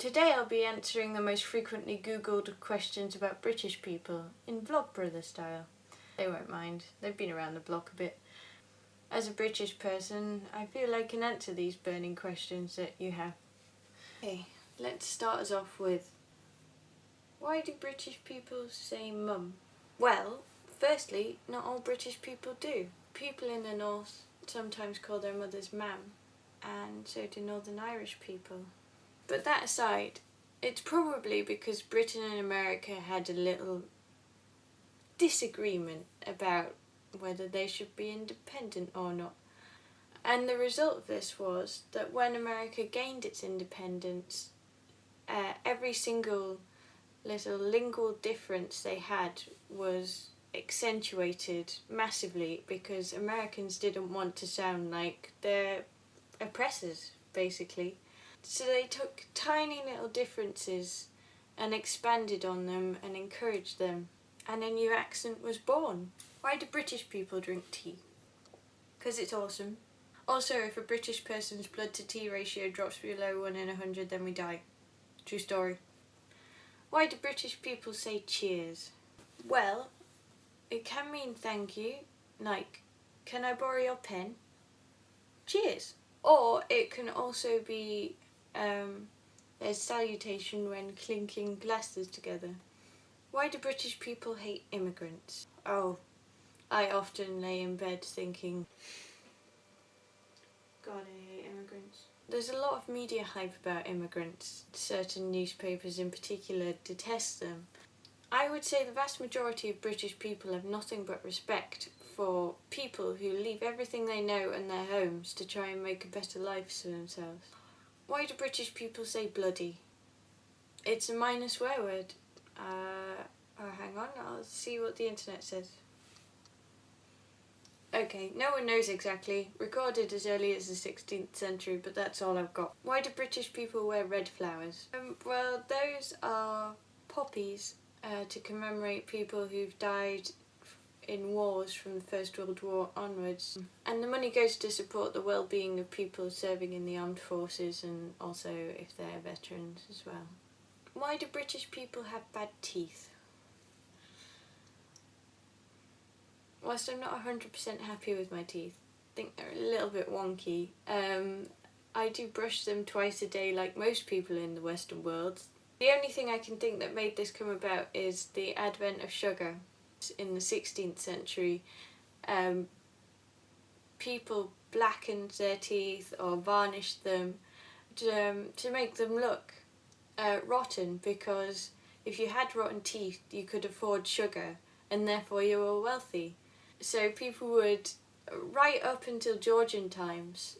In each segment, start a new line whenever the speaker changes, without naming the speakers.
Today I'll be answering the most frequently googled questions about British people in Vlogbrother style. They won't mind, they've been around the block a bit. As a British person, I feel I can answer these burning questions that you have. Okay, let's start us off with, why do British people say mum? Well, firstly, not all British people do. People in the north sometimes call their mothers mam, and so do Northern Irish people. But that aside, it's probably because Britain and America had a little disagreement about whether they should be independent or not. And the result of this was that when America gained its independence, every single little lingual difference they had was accentuated massively because Americans didn't want to sound like their oppressors, basically. So they took tiny little differences and expanded on them and encouraged them, and a new accent was born. Why do British people drink tea? Because it's awesome. Also, if a British person's blood to tea ratio drops below 1 in 100, then we die. True story. Why do British people say cheers? Well, it can mean thank you, like, can I borrow your pen? Cheers. Or it can also be a salutation when clinking glasses together. Why do British people hate immigrants? Oh, I often lay in bed thinking, God, I hate immigrants. There's a lot of media hype about immigrants. Certain newspapers in particular detest them. I would say the vast majority of British people have nothing but respect for people who leave everything they know and their homes to try and make a better life for themselves. Why do British people say bloody? It's a minor swear word. Hang on, I'll see what the internet says. Okay, no one knows exactly. Recorded as early as the 16th century, but that's all I've got. Why do British people wear red flowers? Well, those are poppies to commemorate people who've died in wars from the First World War onwards. And the money goes to support the well-being of people serving in the armed forces and also if they're veterans as well. Why do British people have bad teeth? Whilst I'm not 100% happy with my teeth, I think they're a little bit wonky. I do brush them twice a day like most people in the Western world. The only thing I can think that made this come about is the advent of sugar. In the 16th century, people blackened their teeth or varnished them to make them look rotten, because if you had rotten teeth you could afford sugar and therefore you were wealthy. So people would, right up until Georgian times,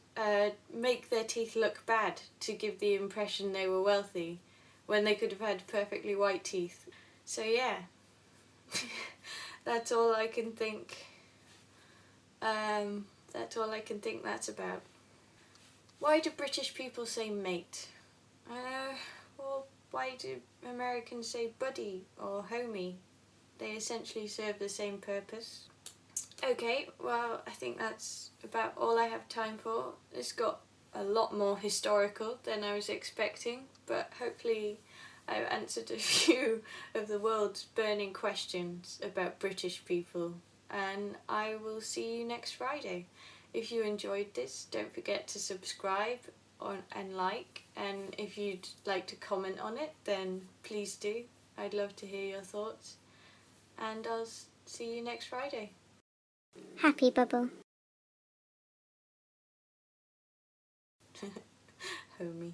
make their teeth look bad to give the impression they were wealthy when they could have had perfectly white teeth. So yeah, that's all I can think. That's all I can think that's about. Why do British people say mate? Well, why do Americans say buddy or homie? They essentially serve the same purpose. Okay, well, I think that's about all I have time for. This got a lot more historical than I was expecting, but hopefully I've answered a few of the world's burning questions about British people, and I will see you next Friday. If you enjoyed this, don't forget to subscribe and like, and if you'd like to comment on it, then please do. I'd love to hear your thoughts, and I'll see you next Friday.
Happy bubble.
Homie.